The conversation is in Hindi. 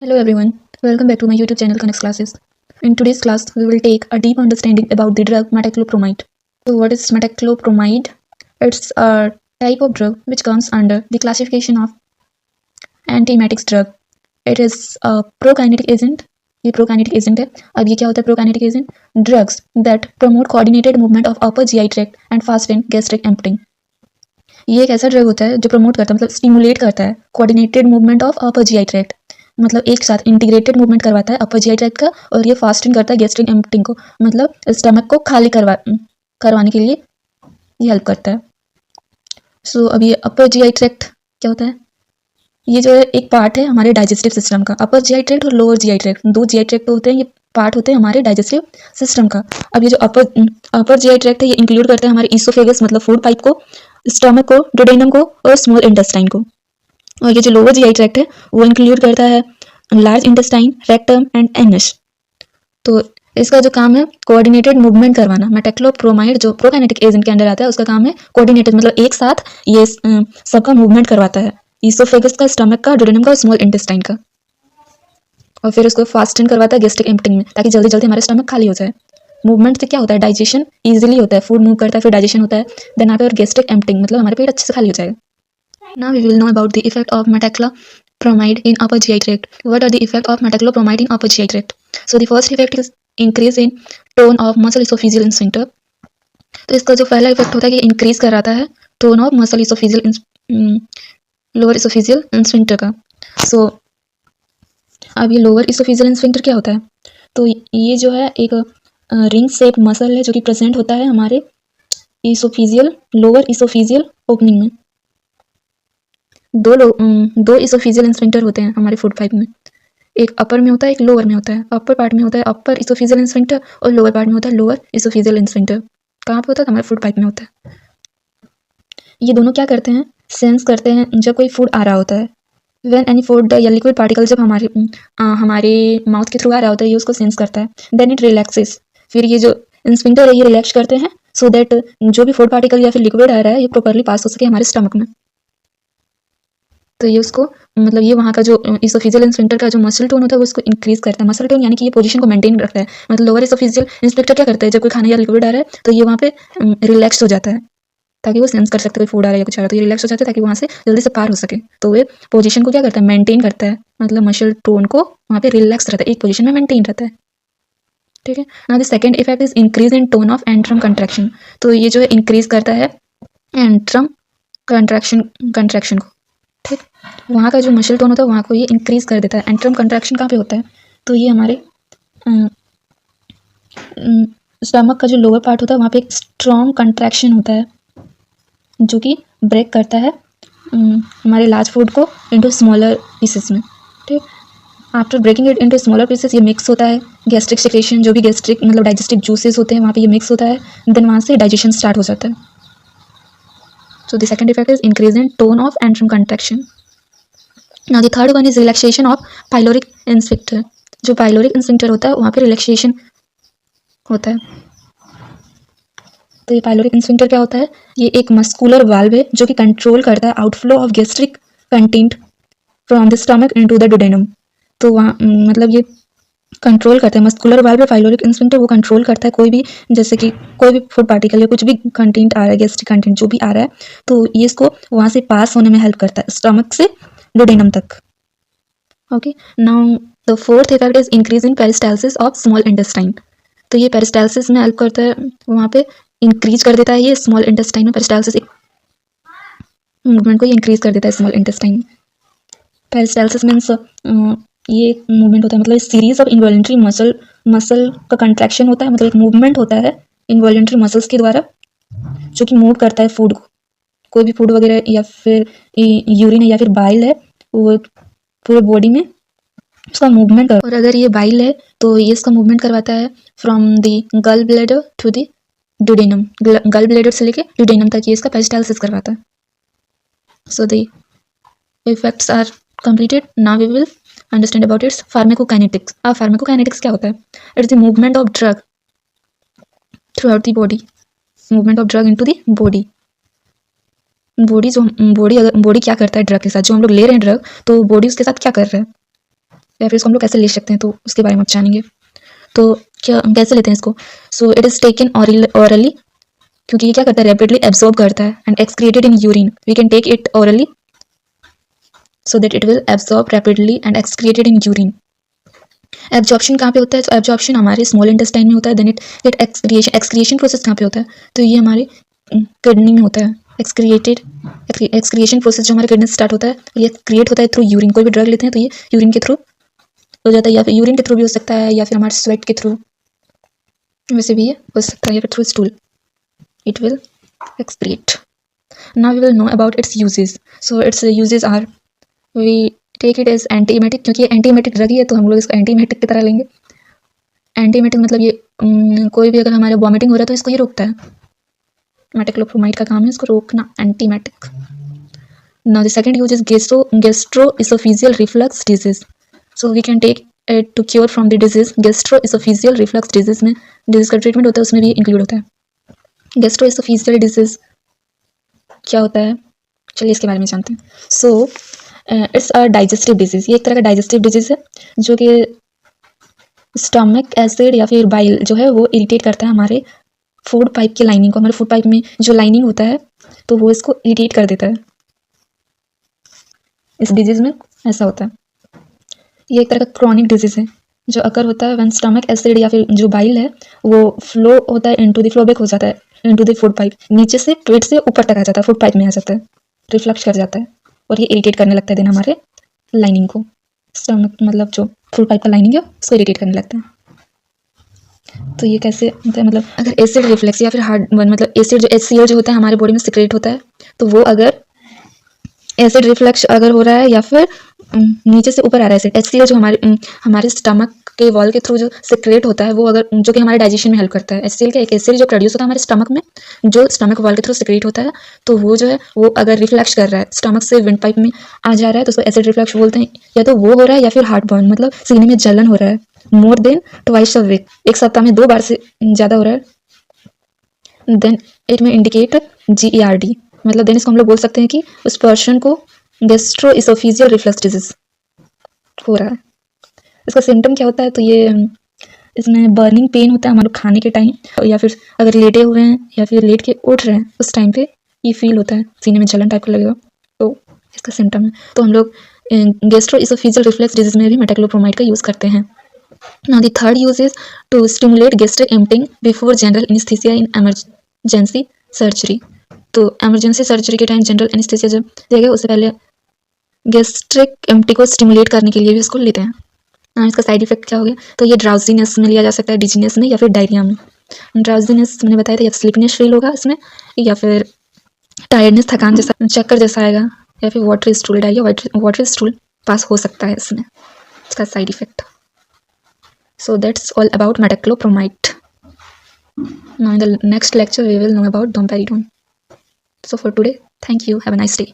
Hello everyone, welcome back to my YouTube channel Connects Classes. In today's class, we will take a deep understanding about the drug metoclopramide. So what is metoclopramide? It's a type of drug which comes under the classification of antiemetics drug. It is a prokinetic agent. ये प्रोकाइनेटिक एजेंट है. अब ये क्या होता है prokinetic agent? Drugs that promote coordinated movement of upper GI tract and fasten gastric emptying. ये एक ऐसा ड्रग होता है जो प्रमोट करता है, मतलब स्टिमुलेट करता है coordinated movement of upper GI tract, मतलब एक साथ इंटीग्रेटेड मूवमेंट करवाता है अपर जीआई ट्रैक्ट का, और ये फास्टिंग करता है गैस्ट्रिक एम्पटिंग को, मतलब स्टमक को खाली करवाने के लिए ये हेल्प करता है. सो अब ये अपर जीआई ट्रैक्ट क्या होता है? ये जो है एक पार्ट है हमारे डाइजेस्टिव सिस्टम का. अपर जीआई ट्रैक्ट और लोअर जीआई ट्रैक्ट, दो जीआई ट्रैक्ट होते हैं, ये पार्ट होते हैं हमारे डाइजेस्टिव सिस्टम का. अब ये जो अपर जीआई ट्रैक्ट है ये इंक्लूड करता है हमारे ईसोफेगस मतलब फूड पाइप को, स्टमक को, डुडेनम को और स्मॉल इंटेस्टाइन को. और ये जो लोअर जीआई ट्रैक्ट है वो इंक्लूड करता है large intestine, rectum and anus. तो इसका जो काम है कोऑर्डिनेटेड मूवमेंट करवाना. मेटोक्लोप्रोमाइड जो प्रोकाइनेटिक एजेंट के अंडर आता है उसका काम है कोऑर्डिनेटेड, मतलब एक साथ ये सबका मूवमेंट करवाता है, ईसोफेगस का, स्टमक का, डुडेनम का और स्मॉल इंटेस्टाइन का. और फिर उसको फास्टन करवाता है गैस्ट्रिक एम्पटिंग में, ताकि जल्दी जल्दी हमारा स्टमक खाली हो जाए. मूवमेंट से क्या होता है? डाइजेशन इजीली होता है, फूड मूव करता है फिर डाइजेशन होता है. देन आफ्टर गैस्ट्रिक एम्पटिंग मतलब हमारे पेट अच्छे से खाली हो जाएगा. Now we will know about the effect of metoclopramide in upper GI tract. What are the effect of metoclopramide in upper GI tract? So the first effect is increase in tone of muscle esophageal sphincter. तो इसका जो पहला इफेक्ट होता है कि इंक्रीज कराता है tone of muscle oesophageal lower oesophageal sphincter का. सो अब ये लोअर इसोफेजियल स्फिंक्टर क्या होता है? तो ये जो है एक रिंग शेप मसल है जो कि प्रेजेंट होता है हमारे इसोफेजियल, लोअर इसोफेजियल ओपनिंग में. दो इसोफेजियल स्फिंक्टर होते हैं हमारे फूड पाइप में, एक अपर में होता है एक लोअर में होता है. अपर पार्ट में होता है अपर इसोफेजियल स्फिंक्टर और लोअर पार्ट में होता है लोअर इसोफेजियल स्फिंक्टर. कहाँ पे होता है? हमारे फूड पाइप में होता है. ये दोनों क्या करते हैं? सेंस करते हैं जब कोई फूड आ रहा होता है. व्हेन एनी फूड या लिक्विड पार्टिकल जब हमारे माउथ के थ्रू आ रहा होता है ये उसको सेंस करता है. Then it relaxes. फिर ये जो स्फिंक्टर है ये रिलैक्स करते हैं सो दैट जो भी फूड पार्टिकल या फिर लिक्विड आ रहा है ये प्रॉपरली पास हो सके हमारे स्टमक में. तो ये उसको, मतलब ये वहाँ का जो इसोफेजियल स्फिंक्टर का जो मसल टोन होता है वो उसको इंक्रीज करता है. मसल टोन यानी कि ये पोजीशन को मेंटेन रखता है. मतलब लोअर इसोफेजियल स्फिंक्टर क्या करता है? जब कोई खाना या लिक्विड आ रहा है तो ये वहाँ पे रिलैक्स हो जाता है ताकि वो सेंस कर सकते कोई फूड आ रहा है या कुछ आ रहा है, तो ये रिलैक्स हो जाता है ताकि वहाँ से जल्दी से पार हो सके. तो ये पोजीशन को क्या करता है? मेंटेन करता है, मतलब मसल टोन को वहाँ पे रिलैक्स रहता है, एक पोजीशन में मेंटेन रहता है. ठीक है. Now the second effect is increase in tone of antrum contraction. तो ये जो है इंक्रीज करता है एंट्रम कंट्रैक्शन को. ठीक. वहाँ का जो मसल टोन होता है वहाँ को ये इंक्रीज कर देता है. एंट्रम कंट्रैक्शन कहाँ पे होता है? तो ये हमारे स्टमक का जो लोअर पार्ट होता है वहाँ पे एक स्ट्रॉन्ग कंट्रैक्शन होता है जो कि ब्रेक करता है हमारे लार्ज फूड को इनटू स्मॉलर पीसेस में. ठीक. After breaking it into smaller pieces ये मिक्स होता है गैस्ट्रिक सेक्रेशन, जो भी गैस्ट्रिक मतलब डाइजेस्टिव जूसेस होते हैं वहाँ पे ये मिक्स होता है. देन वहाँ से डाइजेशन स्टार्ट हो जाता है. So the second effect is increase in tone of antrum contraction. Now the third one is relaxation of pyloric sphincter. जो pyloric sphincter होता है वहाँ पे relaxation होता है. तो ये pyloric sphincter क्या होता है? ये एक मस्कुलर वाल्व है जो कि कंट्रोल करता है outflow of gastric content from the stomach into the duodenum. तो वहाँ मतलब ये कंट्रोल करता है, मस्कुलर वाल्व पाइलोरिक स्फिंक्टर वो कंट्रोल करता है कोई भी, जैसे कि कोई भी फूड पार्टिकल या कुछ भी कंटेंट आ रहा है, गैस्ट्रिक कंटेंट जो भी आ रहा है, तो ये इसको वहाँ से पास होने में हेल्प करता है स्टमक से डुडेनम तक. Okay. Now the fourth effect is increase in peristalsis of small intestine. तो ये पेरिस्टाल्सिस में हेल्प करता है, वहाँ पे इंक्रीज कर देता है ये स्मॉल इंटेस्टाइन में. पेरिस्टाल्सिस मूवमेंट को ये इंक्रीज कर देता है स्मॉल इंटेस्टाइन में. पेरिस्टाल्सिस मीन्स ये एक मूवमेंट होता है, मतलब सीरीज ऑफ इनवॉलेंट्री मसल का कंट्रैक्शन होता है, मतलब एक मूवमेंट होता है इनवॉलेंट्री मसल्स के द्वारा जो कि मूव करता है फूड को. कोई भी फूड वगैरह या फिर यूरिन है या फिर बाइल है वो पूरे बॉडी में उसका मूवमेंट कर. और अगर ये बाइल है तो ये इसका मूवमेंट करवाता है from the gall bladder to the duodenum. Gall bladder से लेके डुडेनम तक ये इसका पेरिस्टाल्सिस करवाता है. So the effects are completed. Now we will understand about its pharmacokinetics. अब pharmacokinetics क्या होता है? It's the movement of drug throughout the body. Movement of drug into the body. Body क्या करता है ड्रग के साथ? जो हम लोग ले रहे हैं ड्रग, तो बॉडी उसके साथ क्या कर रहा है? या फिर इसको हम लोग कैसे ले सकते हैं, तो उसके बारे में आप जानेंगे। तो क्या कैसे लेते हैं इसको? So it is taken orally, क्योंकि ये क्या करता है, रैपिडली एब्जॉर्ब करता है, and excreted in urine. We can take it orally so that it will absorb rapidly and excreted in urine. Absorption कहाँ पे होता है? तो एब्जॉर्प्शन हमारे स्मॉल इंटेस्टाइन में होता है। देन इट एक्सक्रिएशन प्रोसेस कहाँ पे होता है? तो ये हमारे किडनी में होता है। एक्सक्रिएशन प्रोसेस जो हमारे किडनी से स्टार्ट होता है, ये क्रिएट होता है थ्रू यूरिन। कोई भी ड्रग लेते हैं तो ये यूरिन के थ्रू हो जाता है, या फिर यूरिन के थ्रू भी हो सकता है, या फिर हमारे स्वेट के थ्रू वैसे भी ये हो सकता है, या फिर through stool it will excrete. Now we will know about its uses. So its uses are, we take it as antiemetic, क्योंकि ये एंटीमेटिक ड्रग ही है तो हम लोग इसको एंटीमेटिक की तरह लेंगे। एंटीमेटिक मतलब ये कोई भी अगर हमारे वॉमिटिंग हो रहा है तो इसको ये रोकता है। मेटाक्लोप्रोमाइड का काम है इसको रोकना, antiemetic. Now the second use is gastroesophageal reflux disease. So we can take it to cure from the disease gastroesophageal reflux disease. में डिजीज का ट्रीटमेंट होता है, उसमें भी इंक्लूड होता है। गैस्ट्रोइसोफेजियल डिजीज क्या होता है, चलिए इसके बारे में जानते हैं। So it's a digestive disease. ये एक तरह का डाइजेस्टिव डिजीज है जो कि स्टमक एसिड या फिर बाइल जो है वो इरिटेट करता है हमारे फूड पाइप की लाइनिंग को। हमारे फूड पाइप में जो लाइनिंग होता है तो वो इसको इरिटेट कर देता है। इस डिजीज में ऐसा होता है। ये एक तरह का क्रॉनिक डिजीज है जो अकर होता है व्हेन स्टमक एसिड या फिर जो बाइल है वो फ्लो होता है इनटू द फ्लोबैक हो जाता है इनटू द फूड पाइप, नीचे से पेट से ऊपर तक आ जाता है, फूड पाइप में आ जाता है, रिफ्लक्स कर जाता है और ये इरिटेट करने लगता है देन हमारे लाइनिंग को। स्टमक मतलब जो फूड पाइप का लाइनिंग है उसको इरिटेट करने लगता है। तो ये कैसे होता है, मतलब अगर एसिड रिफ्लेक्स या फिर हार्ड मतलब एसिड जो HCl जो होता है हमारे बॉडी में सिक्रेट होता है, तो वो अगर एसिड रिफ्लेक्स अगर हो रहा है या फिर नीचे से ऊपर आ रहा है एसिड, HCl जो हमारे स्टमक के वॉल के थ्रू जो सिक्रेट होता है वो अगर जो कि हमारे डाइजेशन में हेल्प करता है। HCl का एक एसिड जो प्रोड्यूस होता है हमारे स्टमक में, जो स्टमक वॉल के थ्रू सिक्रेट होता है, तो वो जो है वो अगर रिफ्लेक्स कर रहा है स्टमक से विंड पाइप में आ जा रहा है तो उसको एसिड रिफ्लेक्स बोलते हैं। या तो वो हो रहा है या फिर हार्ट बर्न मतलब सीने में जलन हो रहा है more than twice a week, एक सप्ताह में 2 बार से ज़्यादा हो रहा है, देन इट में इंडिकेट GERD, मतलब देन इसको हम लोग बोल सकते हैं कि उस पर्सन को गैस्ट्रोइसोफेजियल रिफ्लक्स डिजीज हो रहा है। इसका सिम्टम क्या होता है, तो ये इसमें बर्निंग पेन होता है हमारे खाने के टाइम, या फिर अगर लेटे हुए हैं या फिर लेट के उठ रहे हैं उस टाइम पे ये फील होता है, सीने में जलन टाइप का लगेगा, तो इसका सिम्टम है। तो हम लोग गैस्ट्रोइसोफेजियल रिफ्लक्स डिजीज में भी मेटाक्लोप्रोमाइड का यूज़ करते हैं। Now the third use is to stimulate gastric emptying before general anaesthesia in emergency surgery. तो एमरजेंसी सर्जरी के टाइम जनरल एनेस्थीसिया जब दिया गया उससे पहले गैस्ट्रिक एम्प्टी को स्टिमुलेट करने के लिए भी इसको लेते हैं। इसका साइड इफेक्ट क्या हो गया, तो ये ड्राउजीनेस में लिया जा सकता है, डिजीनेस में या फिर डायरिया में। ड्राउजीनेस मैंने बताया था, या स्लीपनेस फील होगा इसमें, या फिर टायर्डनेस थकान जैसा चक्कर जैसा आएगा, या फिर water stool diarrhoea water stool pass हो सकता है इसमें, इसका side effect. So that's all about metoclopramide. Now in the next lecture we will know about domperidone. So for today, thank you. Have a nice day.